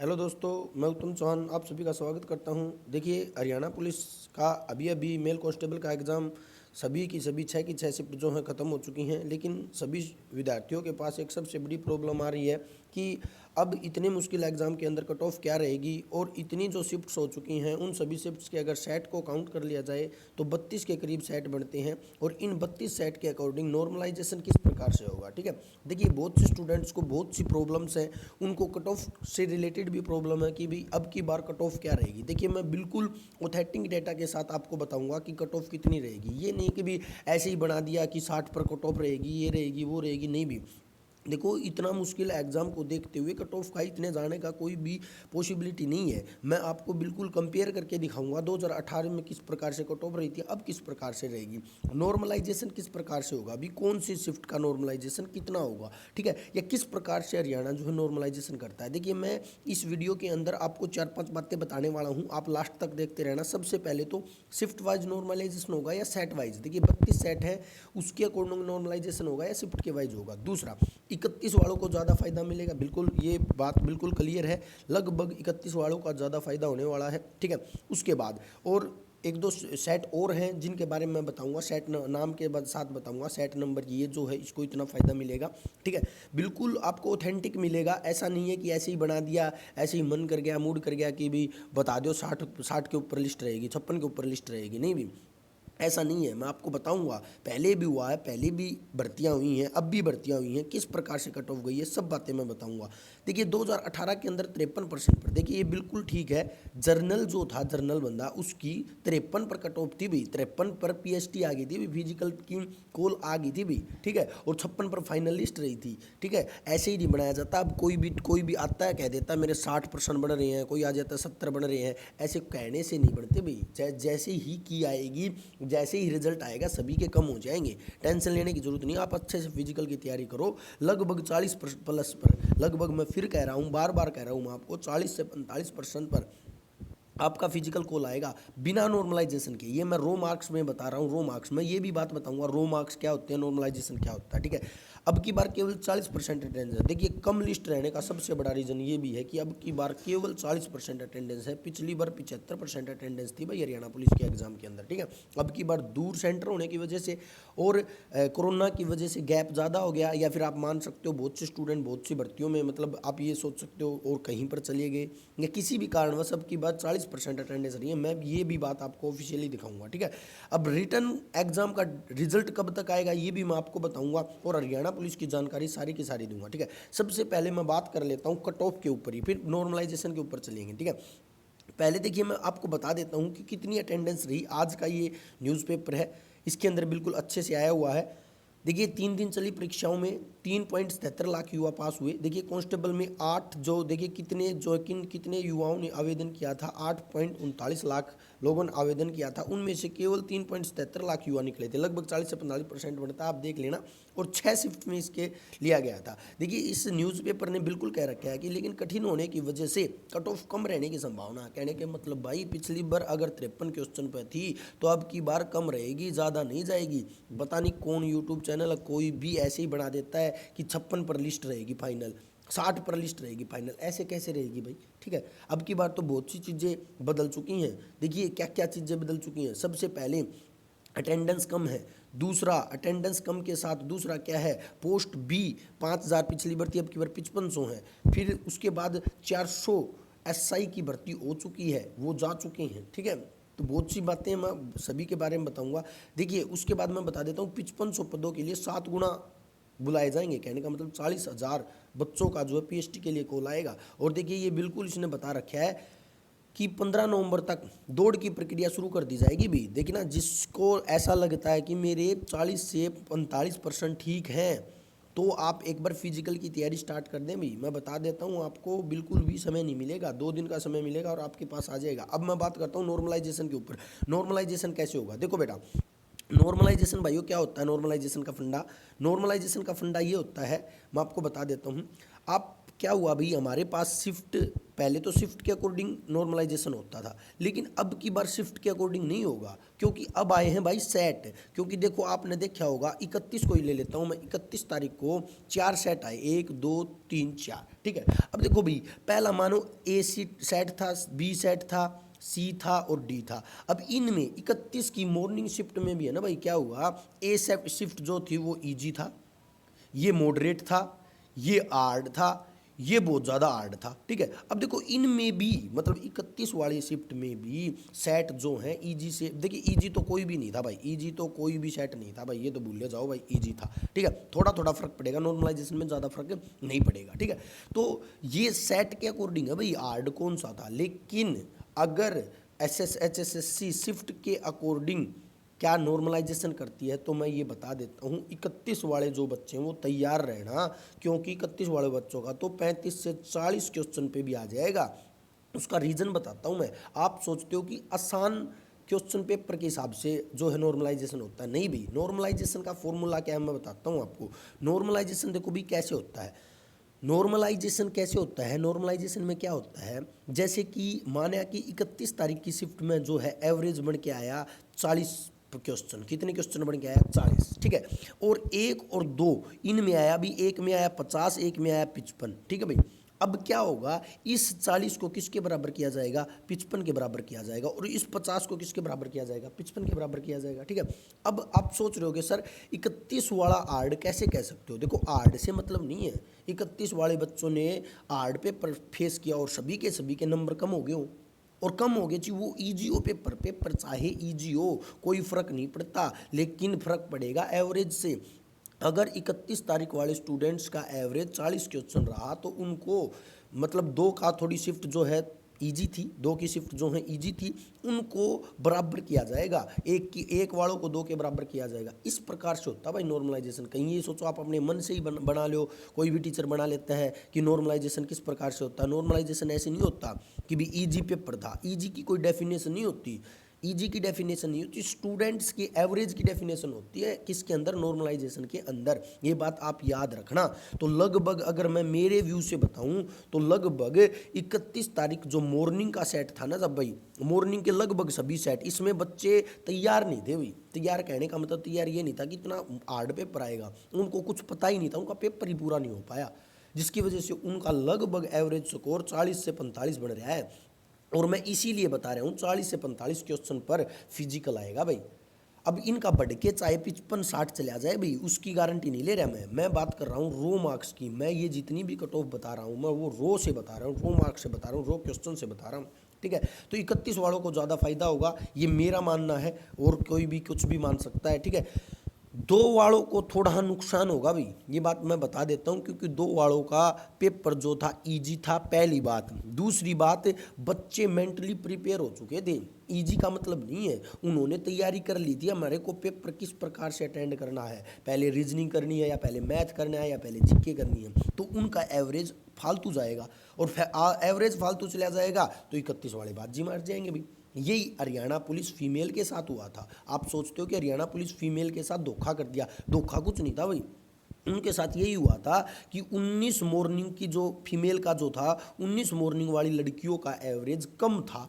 Hello दोस्तों, मैं उत्तम चौहान आप सभी का स्वागत करता हूं। देखिए, हरियाणा पुलिस का अभी अभी मेल कांस्टेबल का एग्ज़ाम सभी की सभी 6 की 6 शिफ्ट जो हैं ख़त्म हो चुकी हैं। लेकिन सभी विद्यार्थियों के पास एक सबसे बड़ी प्रॉब्लम आ रही है कि अब इतने मुश्किल एग्ज़ाम के अंदर कट ऑफ क्या रहेगी, और इतनी जो शिफ्ट्स हो चुकी हैं उन सभी शिफ्ट्स के अगर सेट को काउंट कर लिया जाए तो 32 के करीब सेट बनते हैं। और इन 32 सेट के अकॉर्डिंग नॉर्मलाइजेशन किस प्रकार से होगा, ठीक है। देखिए, बहुत से स्टूडेंट्स को बहुत सी प्रॉब्लम्स हैं, उनको कट ऑफ से रिलेटेड भी प्रॉब्लम है कि भाई अब की बार कट ऑफ क्या रहेगी। देखिए, मैं बिल्कुल ऑथेंटिक डेटा के साथ आपको बताऊंगा कि कट ऑफ कितनी रहेगी। ये नहीं कि भी ऐसे ही बना दिया कि 60 पर कट ऑफ रहेगी, ये रहेगी वो रहेगी, नहीं भी। देखो, इतना मुश्किल एग्ज़ाम को देखते हुए कट ऑफ का इतने जाने का कोई भी पॉसिबिलिटी नहीं है। मैं आपको बिल्कुल कंपेयर करके दिखाऊंगा 2018 में किस प्रकार से कट ऑफ रही थी, अब किस प्रकार से रहेगी, नॉर्मलाइजेशन किस प्रकार से होगा, अभी कौन सी शिफ्ट का नॉर्मलाइजेशन कितना होगा, ठीक है, या किस प्रकार से हरियाणा जो है नॉर्मलाइजेशन करता है। देखिए, मैं इस वीडियो के अंदर आपको 4-5 बातें बताने वाला हूँ, आप लास्ट तक देखते रहना। सबसे पहले तो शिफ्ट वाइज नॉर्मलाइजेशन होगा या सेट वाइज। देखिए, 32 सेट है, उसके अकॉर्डिंग नॉर्मलाइजेशन होगा या शिफ्ट के वाइज होगा। दूसरा, 31 वालों को ज़्यादा फायदा मिलेगा, बिल्कुल ये बात बिल्कुल क्लियर है, लगभग 31 वालों का ज़्यादा फायदा होने वाला है, ठीक है। उसके बाद और एक दो सेट और हैं जिनके बारे में मैं बताऊंगा, सेट नाम के बाद साथ बताऊंगा। सेट नंबर ये जो है इसको इतना फ़ायदा मिलेगा, ठीक है, बिल्कुल आपको ऑथेंटिक मिलेगा। ऐसा नहीं है कि ऐसे ही बना दिया, ऐसे ही मन कर गया, मूड कर गया कि भी बता दो 60 के ऊपर लिस्ट रहेगी, 56 के ऊपर लिस्ट रहेगी, नहीं भी ऐसा नहीं है। मैं आपको बताऊंगा, पहले भी हुआ है, पहले भी भर्तियां हुई हैं, अब भी भर्तियां हुई हैं, किस प्रकार से कट ऑफ गई है, सब बातें मैं बताऊंगा। देखिए, 2018 के अंदर 53% पर, देखिए ये बिल्कुल ठीक है। जर्नल जो था, जर्नल बंदा, उसकी 53 पर कट ऑफ थी भी, 53 पर पीएसटी आ गई थी भी, फिजिकल की कॉल आ गई थी भी, ठीक है, और 56 पर फाइनल लिस्ट रही थी, ठीक है। ऐसे ही नहीं बनाया जाता। अब कोई भी आता है, कह देता है मेरे 60% बन रहे हैं, कोई आ जाता है 70 बन रहे हैं, ऐसे कहने से नहीं बनते भाई। जैसे ही की आएगी, जैसे ही रिजल्ट आएगा, सभी के कम हो जाएंगे, टेंशन लेने की जरूरत नहीं। आप अच्छे से फिजिकल की तैयारी करो, लगभग 40 प्लस पर, लगभग मैं फिर कह रहा हूँ, बार बार कह रहा हूँ मैं आपको, 40 से 45% पर आपका फिजिकल कॉल आएगा बिना नॉर्मलाइजेशन के। ये मैं रो मार्क्स में बता रहा हूँ, रो मार्क्स में ये भी बात बताऊंगा, रो मार्क्स क्या होते हैं, नॉर्मलाइजेशन क्या होता है, ठीक है। अब की बार केवल 40% अटेंडेंस है। देखिए, कम लिस्ट रहने का सबसे बड़ा रीज़न ये भी है कि अब की बार केवल 40% अटेंडेंस है। पिछली बार 75% अटेंडेंस थी भाई हरियाणा पुलिस के एग्जाम के अंदर, ठीक है। अब की बार दूर सेंटर होने की वजह से और कोरोना की वजह से गैप ज़्यादा हो गया, या फिर आप मान सकते हो बहुत से स्टूडेंट बहुत सी भर्तियों में, मतलब आप ये सोच सकते हो और कहीं पर चले गए, या किसी भी कारणवश अब की बात 40% अटेंडेंस रही है। मैं ये भी बात आपको ऑफिशियली दिखाऊंगा, ठीक है। अब रिटर्न एग्जाम का रिजल्ट कब तक आएगा ये भी मैं आपको बताऊंगा, और हरियाणा पुलिस की जानकारी सारी की सारी दूंगा, ठीक है। सबसे पहले मैं बात कर लेता हूँ कट ऑफ के ऊपर ही, फिर नॉर्मलाइजेशन के ऊपर चलेंगे, ठीक है। पहले देखिए, मैं आपको बता देता हूँ कि कितनी अटेंडेंस रही। आज का ये न्यूज़पेपर है, इसके अंदर बिल्कुल अच्छे से आया हुआ है। देखिए, 3 दिन चली परीक्षाओं में 3.77 लाख युवा पास हुए। देखिए, कांस्टेबल में 8 जो, देखिए कितने युवाओं ने आवेदन किया था, 8.39 लाख लोगों ने आवेदन किया था, उनमें से केवल 3.77 लाख युवा निकले थे, लगभग 40 से 45% बनता, आप देख लेना। और 6 शिफ्ट में इसके लिया गया था। देखिए, इस न्यूज़पेपर ने बिल्कुल कह रखा है कि लेकिन कठिन होने की वजह से कट ऑफ कम रहने की संभावना। कहने के मतलब भाई, पिछली बार अगर 53 क्वेश्चन पर थी तो अब की बार कम रहेगी, ज़्यादा नहीं जाएगी। पता नहीं कौन यूट्यूब चैनल, कोई भी ऐसे ही बना देता है कि 56 पर लिस्ट रहेगी फाइनल, 60 पर लिस्ट रहेगी फाइनल, ऐसे कैसे रहेगी भाई, ठीक है। अब की बार तो बहुत सी चीज़ें बदल चुकी हैं। देखिए, क्या क्या चीज़ें बदल चुकी हैं। सबसे पहले अटेंडेंस कम है। दूसरा, अटेंडेंस कम के साथ दूसरा क्या है, पोस्ट भी 5000 पिछली भर्ती, अब की बार 5500 है। फिर उसके बाद 400 एसआई की भर्ती हो चुकी है, वो जा चुके हैं, ठीक है। तो बहुत सी बातें मैं सभी के बारे में बताऊंगा। देखिए, उसके बाद मैं बता देता हूँ 5500 पदों के लिए 7 गुना बुलाए जाएंगे। कहने का मतलब 40,000 बच्चों का जो है पीएचटी के लिए कॉल आएगा। और देखिए, ये बिल्कुल इसने बता रखा है कि 15 नवंबर तक दौड़ की प्रक्रिया शुरू कर दी जाएगी भी। देखिए ना, जिसको ऐसा लगता है कि मेरे 40 से 45% ठीक हैं, तो आप एक बार फिजिकल की तैयारी स्टार्ट कर दें भी। मैं बता देता हूँ आपको, बिल्कुल भी समय नहीं मिलेगा, 2 दिन का समय मिलेगा और आपके पास आ जाएगा। अब मैं बात करता हूँ नॉर्मलाइजेशन के ऊपर। नॉर्मलाइजेशन कैसे होगा, देखो बेटा, नॉर्मलाइजेशन भाइयों क्या होता है। नॉर्मलाइजेशन का फंडा ये होता है, मैं आपको बता देता हूँ। आप क्या हुआ भाई, हमारे पास शिफ्ट पहले तो शिफ्ट के अकॉर्डिंग नॉर्मलाइजेशन होता था, लेकिन अब की बार शिफ्ट के अकॉर्डिंग नहीं होगा, क्योंकि अब आए हैं भाई सेट। क्योंकि देखो आपने देखा होगा 31 को ही ले लेता हूँ मैं, 31 तारीख को 4 सेट आए, 1 2 3 4, ठीक है। अब देखो भाई, पहला मानो ए सेट था, बी सेट था, सी था और डी था। अब इनमें 31 की मॉर्निंग शिफ्ट में भी है ना भाई, क्या हुआ, ए शिफ्ट जो थी वो इजी था, ये मॉडरेट था, ये हार्ड था, ये बहुत ज़्यादा हार्ड था, ठीक है। अब देखो इनमें भी मतलब 31 वाली शिफ्ट में भी सेट जो है इजी से, देखिए इजी तो कोई भी नहीं था भाई, इजी तो कोई भी सेट नहीं था भाई, ये तो भूल जाओ भाई, इजी था, ठीक है। थोड़ा थोड़ा फर्क पड़ेगा, नॉर्मलाइजेशन में ज़्यादा फर्क नहीं पड़ेगा, ठीक है। तो ये सेट के अकॉर्डिंग है भाई, हार्ड कौन सा था। लेकिन अगर HSSC शिफ्ट के अकॉर्डिंग क्या नॉर्मलाइजेशन करती है, तो मैं ये बता देता हूँ, 31 वाले जो बच्चे हैं वो तैयार रहना, क्योंकि 31 वाले बच्चों का तो 35 से 40 क्वेश्चन पे भी आ जाएगा। उसका रीज़न बताता हूँ मैं। आप सोचते हो कि आसान क्वेश्चन पेपर के हिसाब से जो है नॉर्मलाइजेशन होता है, नहीं भी। नॉर्मलाइजेशन का फॉर्मूला क्या है मैं बताता हूँ आपको। नॉर्मलाइजेशन देखो भी कैसे होता है, नॉर्मलाइजेशन कैसे होता है, नॉर्मलाइजेशन में क्या होता है, जैसे कि माना कि 31 तारीख की शिफ्ट में जो है एवरेज बन के आया 40 क्वेश्चन, कितने क्वेश्चन बन के आया 40, ठीक है। और 1 और 2 इनमें आया भी, एक में आया 50, एक में आया 55, ठीक है भाई। अब क्या होगा, इस 40 को किसके बराबर किया जाएगा, 55 के बराबर किया जाएगा, और इस 50 को किसके बराबर किया जाएगा, 55 के बराबर किया जाएगा, ठीक है। अब आप सोच रहे होगे सर 31 वाला आर्ड कैसे कह सकते हो। देखो आर्ड से मतलब नहीं है, 31 वाले बच्चों ने आर्ड पेपर फेस किया और सभी के नंबर कम हो गए हो, और कम हो गए जी, वो ईजी हो पेपर चाहे ईजी हो कोई फ़र्क नहीं पड़ता, लेकिन फ़र्क पड़ेगा एवरेज से। अगर 31 तारीख वाले स्टूडेंट्स का एवरेज 40 क्वेश्चन रहा तो उनको मतलब 2 का थोड़ी शिफ्ट जो है इजी थी, 2 की शिफ्ट जो है इजी थी, उनको बराबर किया जाएगा, एक वालों को 2 के बराबर किया जाएगा। इस प्रकार से होता है भाई नॉर्मलाइजेशन। कहीं ये सोचो आप अपने मन से ही बना लो, कोई भी टीचर बना लेता है कि नॉर्मलाइजेशन किस प्रकार से होता है। नॉर्मलाइजेशन ऐसे नहीं होता कि भी ईजी पेपर था, ईजी की कोई डेफिनेशन नहीं होती, ईजी की डेफिनेशन नहीं होती, स्टूडेंट्स की एवरेज की डेफिनेशन होती है किसके अंदर, नॉर्मलाइजेशन के अंदर। ये बात आप याद रखना। तो लगभग अगर मैं मेरे व्यू से बताऊं तो लगभग 31 तारीख जो मॉर्निंग का सेट था ना, जब भाई मॉर्निंग के लगभग सभी सेट, इसमें बच्चे तैयार नहीं थे भाई। तैयार कहने का मतलब तैयार ये नहीं था कि इतना हार्ड पेपर आएगा, उनको कुछ पता ही नहीं था, उनका पेपर ही पूरा नहीं हो पाया, जिसकी वजह से उनका लगभग एवरेज स्कोर 40 से 45 बन रहा है। और मैं इसीलिए बता रहा हूँ 40 से 45 क्वेश्चन पर फिजिकल आएगा भाई। अब इनका बढ़ के चाहे 55-60 चला जाए भाई, उसकी गारंटी नहीं ले रहा मैं बात कर रहा हूँ रो मार्क्स की। मैं ये जितनी भी कट ऑफ बता रहा हूँ मैं वो रो से बता रहा हूँ, रो मार्क्स से बता रहा हूँ, रो क्वेश्चन से बता रहा हूँ, ठीक है। तो 31 वालों को ज़्यादा फायदा होगा, ये मेरा मानना है, और कोई भी कुछ भी मान सकता है, ठीक है। 2 वालों को थोड़ा नुकसान होगा भाई, ये बात मैं बता देता हूँ, क्योंकि 2 वालों का पेपर जो था इजी था, पहली बात। दूसरी बात, बच्चे मेंटली प्रिपेयर हो चुके थे। इजी का मतलब नहीं है, उन्होंने तैयारी कर ली थी, हमारे को पेपर किस प्रकार से अटेंड करना है, पहले रीजनिंग करनी है या पहले मैथ करना है या पहले जीके करनी है, तो उनका एवरेज फालतू जाएगा, और एवरेज फालतू चला जाएगा तो 31 वाले बाजी मार जाएंगे भाई। यही हरियाणा पुलिस फीमेल के साथ हुआ था। आप सोचते हो कि हरियाणा पुलिस फीमेल के साथ धोखा कर दिया, धोखा कुछ नहीं था भाई। उनके साथ यही हुआ था कि 19 मॉर्निंग की जो फीमेल का जो था, 19 मॉर्निंग वाली लड़कियों का एवरेज कम था,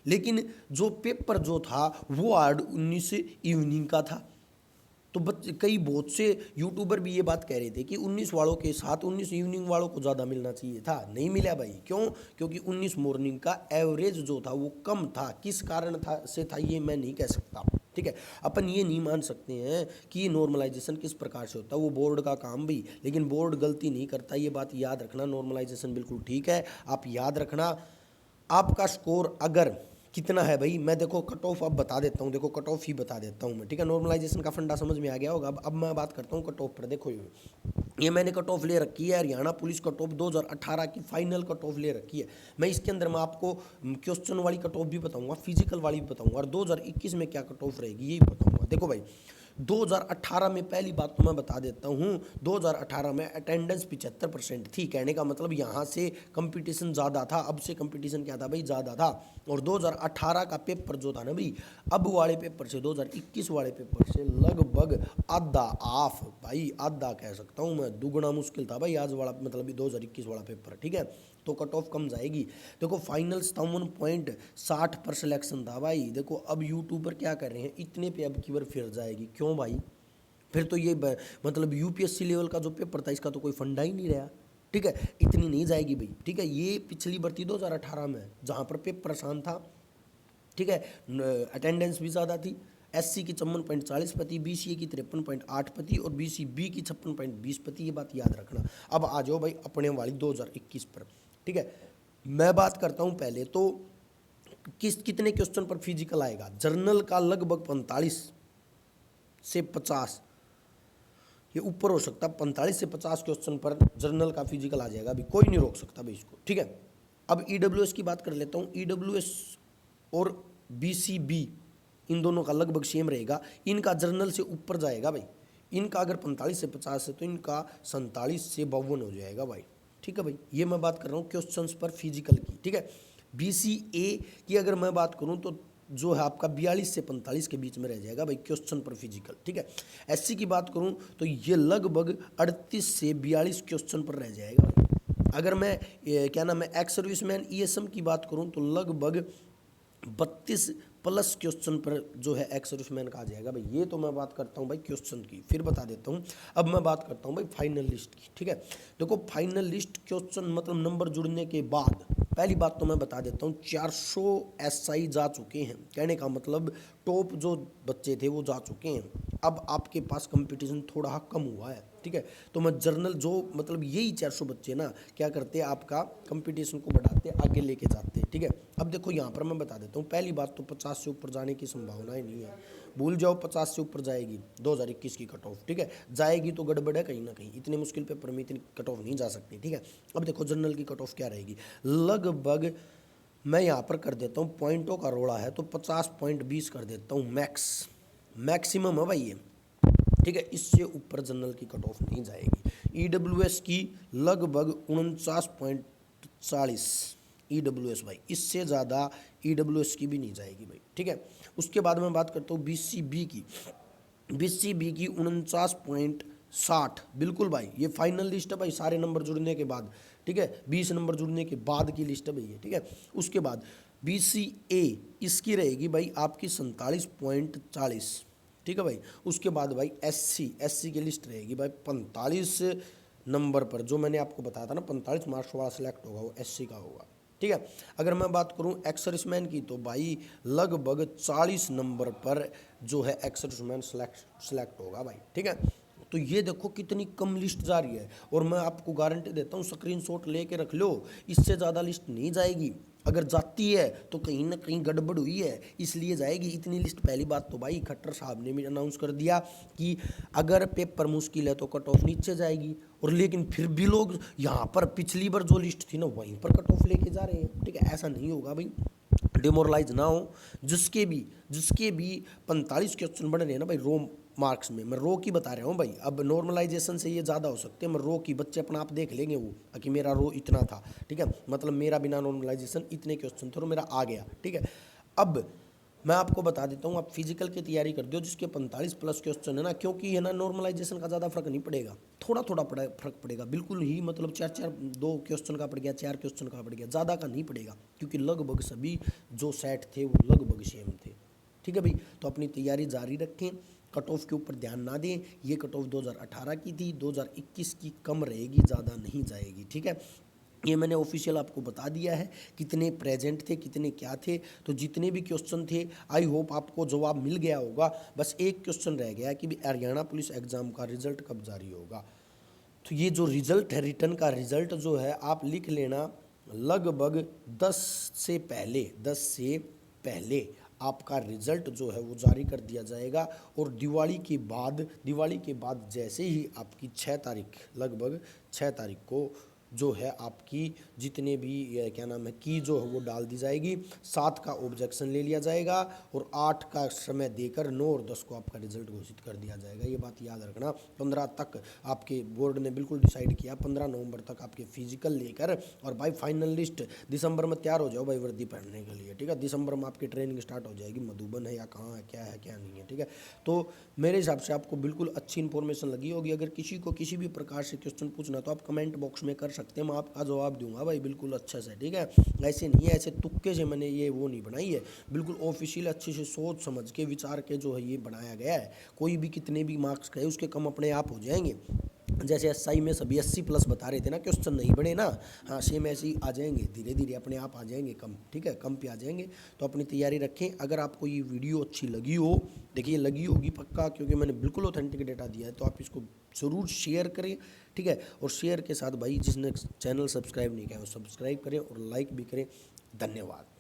लेकिन जो पेपर जो था वो 19 इवनिंग का था। तो कई बहुत से यूट्यूबर भी ये बात कह रहे थे कि 19 वालों के साथ 19 इवनिंग वालों को ज़्यादा मिलना चाहिए था, नहीं मिला भाई। क्यों? क्योंकि 19 मॉर्निंग का एवरेज जो था वो कम था। किस कारण था ये मैं नहीं कह सकता, ठीक है। अपन ये नहीं मान सकते हैं कि नॉर्मलाइजेशन किस प्रकार से होता है, वो बोर्ड का काम भी, लेकिन बोर्ड गलती नहीं करता, ये बात याद रखना। नॉर्मलाइजेशन बिल्कुल ठीक है, आप याद रखना। आपका स्कोर अगर कितना है भाई, मैं देखो कट ऑफ अब बता देता हूँ, देखो कट ऑफ ही बता देता हूँ मैं, ठीक है। नॉर्मलाइजेशन का फंडा समझ में आ गया होगा। अब मैं बात करता हूँ कट ऑफ पर। देखो ये मैंने कट ऑफ ले रखी है, हरियाणा पुलिस कट ऑफ 2018 की फाइनल कट ऑफ ले रखी है। मैं इसके अंदर मैं आपको क्वेश्चन वाली कट ऑफ भी बताऊँगा, फिजिकल वाली भी बताऊँगा, और 2021 में क्या कट ऑफ रहेगी यही बताऊँगा। देखो भाई 2018 में पहली बात तो मैं बता देता हूँ, 2018 में अटेंडेंस 75% थी। कहने का मतलब यहाँ से कंपटीशन ज़्यादा था, अब से कंपटीशन क्या था भाई, ज़्यादा था। और 2018 का पेपर जो था ना भाई, अब वाले पेपर से 2021 वाले पेपर से लगभग आधा हाफ भाई, आधा कह सकता हूँ मैं, दुगना मुश्किल था भाई आज वाला, मतलब 2021 वाला पेपर, ठीक है। तो कट ऑफ कम जाएगी। देखो फाइनल 57.60 पर सिलेक्शन था भाई। देखो अब यूट्यूबर क्या कर रहे हैं, इतने पे अब की बार फिर जाएगी, क्यों भाई? फिर तो ये मतलब यूपीएससी लेवल का जो पेपर था इसका तो कोई फंडा ही नहीं रहा। ठीक है, इतनी नहीं जाएगी भाई। ठीक है, ये पिछली भर्ती 2018 में है जहाँ पर पेपर आसान था। ठीक है, अटेंडेंस भी ज़्यादा थी। एससी की 54.40%, बीसीए की 53.8% और बीसीबी की 56.20%। ये बात याद रखना। अब आ जाओ भाई अपने वाली 2021 पर। ठीक है, मैं बात करता हूँ पहले तो कितने क्वेश्चन पर फिजिकल आएगा। जर्नल का लगभग 45 से 50, ये ऊपर हो सकता है 45 से 50 क्वेश्चन पर जर्नल का फिजिकल आ जाएगा। अभी कोई नहीं रोक सकता भाई इसको। ठीक है, अब ईडब्ल्यूएस की बात कर लेता हूँ। ईडब्ल्यूएस और बीसीबी इन दोनों का लगभग सेम रहेगा। इनका जर्नल से ऊपर जाएगा भाई। इनका अगर 45 से 50 है तो इनका 47 से 52 हो जाएगा भाई। ठीक है भाई, ये मैं बात कर रहा हूँ क्वेश्चंस पर फिजिकल की। ठीक है, बीसीए की अगर मैं बात करूँ तो जो है आपका 42 से 45 के बीच में रह जाएगा भाई क्वेश्चन पर फिजिकल। ठीक है, एससी की बात करूं तो ये लगभग 38 से 42 क्वेश्चन पर रह जाएगा भाई। अगर मैं क्या नाम है एक्स सर्विसमैन ईएसएम की बात करूं तो लगभग 32 प्लस क्वेश्चन पर जो है एक्स सर्विसमैन का आ जाएगा भाई। ये तो मैं बात करता हूँ भाई क्वेश्चन की। फिर बता देता हूँ, अब मैं बात करता हूँ भाई फाइनल लिस्ट की। ठीक है, देखो फाइनल लिस्ट क्वेश्चन मतलब नंबर जुड़ने के बाद पहली बात तो मैं बता देता हूँ 400 एसआई जा चुके हैं। कहने का मतलब टॉप जो बच्चे थे वो जा चुके हैं। अब आपके पास कंपटीशन थोड़ा कम हुआ है। ठीक है, तो मैं जर्नल जो मतलब यही 400 बच्चे ना क्या करते हैं, आपका कंपटीशन को बढ़ाते आगे लेके जाते हैं। ठीक है, अब देखो यहाँ पर मैं बता देता हूँ पहली बात तो 50 से ऊपर जाने की संभावना ही नहीं है। भूल जाओ 50 से ऊपर जाएगी 2021 की कट ऑफ। ठीक है, जाएगी तो गड़बड़ है कहीं ना कहीं। इतने मुश्किल पेपर में इतनी कट ऑफ नहीं जा सकती। ठीक है, अब देखो जनरल की कट ऑफ क्या रहेगी। लगभग मैं यहाँ पर कर देता हूँ, पॉइंटों का रोड़ा है तो 50.20 कर देता हूँ मैक्सिमम है भाई ये। ठीक है, इससे ऊपर जनरल की कट ऑफ नहीं जाएगी। ईडब्ल्यूएस की लगभग 49.40 ईडब्ल्यूएस भाई, इससे ज़्यादा ईडब्ल्यूएस की भी नहीं जाएगी भाई। ठीक है, उसके बाद मैं बात करता हूँ बीसीबी की। बीसीबी की 49.60 बिल्कुल भाई, ये फाइनल लिस्ट है भाई सारे नंबर जुड़ने के बाद। ठीक है, 20 नंबर जुड़ने के बाद की लिस्ट है भाई ये। ठीक है, उसके बाद बीसीए इसकी रहेगी भाई आपकी 47.40। ठीक है भाई, उसके बाद भाई एससी की लिस्ट रहेगी भाई 45 नंबर पर। जो मैंने आपको बताया था ना 45 मार्क्स वाला सिलेक्ट होगा वो एससी का होगा। ठीक है, अगर मैं बात करूं एक्स सर्विसमैन की तो भाई लगभग 40 नंबर पर जो है एक्स सर्विसमैन सिलेक्ट होगा भाई। ठीक है, तो ये देखो कितनी कम लिस्ट जा रही है। और मैं आपको गारंटी देता हूँ स्क्रीनशॉट लेके रख लो, इससे ज़्यादा लिस्ट नहीं जाएगी। अगर जाती है तो कहीं ना कहीं गड़बड़ हुई है इसलिए जाएगी इतनी लिस्ट। पहली बात तो भाई खट्टर साहब ने भी अनाउंस कर दिया कि अगर पेपर मुश्किल है तो कट ऑफ नीचे जाएगी। और लेकिन फिर भी लोग यहाँ पर पिछली बार जो लिस्ट थी ना वहीं पर कट ऑफ लेके जा रहे हैं। ठीक है, ऐसा नहीं होगा भाई, डिमोरलाइज ना हो। जिसके भी 45 क्वेश्चन बन रहे हैं ना भाई रो मार्क्स में, मैं रो की बता रहा हूँ भाई। अब नॉर्मलाइजेशन से ये ज़्यादा हो सकते हैं, मैं रो की बच्चे अपना आप देख लेंगे वो कि मेरा रो इतना था। ठीक है, मतलब मेरा बिना नॉर्मलाइजेशन इतने क्वेश्चन थे और मेरा आ गया। ठीक है, अब मैं आपको बता देता हूँ आप फिजिकल की तैयारी कर दो जिसके 45 प्लस क्वेश्चन है ना, क्योंकि है ना नॉर्मलाइजेशन का ज़्यादा फर्क नहीं पड़ेगा, थोड़ा थोड़ा फर्क पड़ेगा बिल्कुल ही। मतलब 2 क्वेश्चन का पड़ गया, 4 क्वेश्चन का पड़ गया, ज़्यादा का नहीं पड़ेगा क्योंकि लगभग सभी जो सेट थे वो लगभग सेम थे। ठीक है भाई, तो अपनी तैयारी जारी रखें, कट ऑफ के ऊपर ध्यान ना दें। ये कट ऑफ 2018 की थी, 2021 की कम रहेगी, ज़्यादा नहीं जाएगी। ठीक है, ये मैंने ऑफिशियल आपको बता दिया है कितने प्रेजेंट थे कितने क्या थे। तो जितने भी क्वेश्चन थे आई होप आपको जवाब मिल गया होगा। बस एक क्वेश्चन रह गया कि भी हरियाणा पुलिस एग्ज़ाम का रिजल्ट कब जारी होगा। तो ये जो रिजल्ट है रिटर्न का रिजल्ट जो है आप लिख लेना, लगभग 10 से पहले आपका रिजल्ट जो है वो जारी कर दिया जाएगा। और दिवाली के बाद जैसे ही आपकी 6 तारीख लगभग 6 तारीख को जो है आपकी जितने भी क्या नाम है की जो है वो डाल दी जाएगी। 7 का ऑब्जेक्शन ले लिया जाएगा और 8 का समय देकर 9 और 10 को आपका रिजल्ट घोषित कर दिया जाएगा। ये बात याद रखना। 15 तक आपके बोर्ड ने बिल्कुल डिसाइड किया, 15 नवंबर तक आपके फिजिकल लेकर और भाई फाइनल लिस्ट दिसंबर में तैयार हो जाओ भाई वर्दी पहनने के लिए। ठीक है, दिसंबर में आपकी ट्रेनिंग स्टार्ट हो जाएगी, मधुबन है या कहाँ है क्या नहीं है। ठीक है, तो मेरे हिसाब से आपको बिल्कुल अच्छी इन्फॉर्मेशन लगी होगी। अगर किसी को किसी भी प्रकार से क्वेश्चन पूछना तो आप कमेंट बॉक्स में कर सकते हैं, मैं आपका जवाब दूंगा भाई बिल्कुल अच्छे से, ठीक है। ऐसे नहीं है, ऐसे तुक्के से मैंने ये वो नहीं बनाई है, बिल्कुल ऑफिशियल अच्छे से सोच समझ के विचार के जो है ये बनाया गया है। कोई भी कितने भी मार्क्स कहे उसके कम अपने आप हो जाएंगे। जैसे एसआई में सभी 80+ बता रहे थे ना, क्वेश्चन नहीं बने ना, हाँ सेम ऐसे ही आ जाएंगे, धीरे धीरे अपने आप आ जाएंगे कम, ठीक है, कम पे आ जाएंगे। तो अपनी तैयारी रखें। अगर आपको ये वीडियो अच्छी लगी हो, देखिए लगी होगी पक्का, क्योंकि मैंने बिल्कुल ऑथेंटिक डेटा दिया है, तो आप इसको ज़रूर शेयर करें, ठीक है। और शेयर के साथ भाई जिसने चैनल सब्सक्राइब नहीं किया वो सब्सक्राइब करें और लाइक भी करें। धन्यवाद।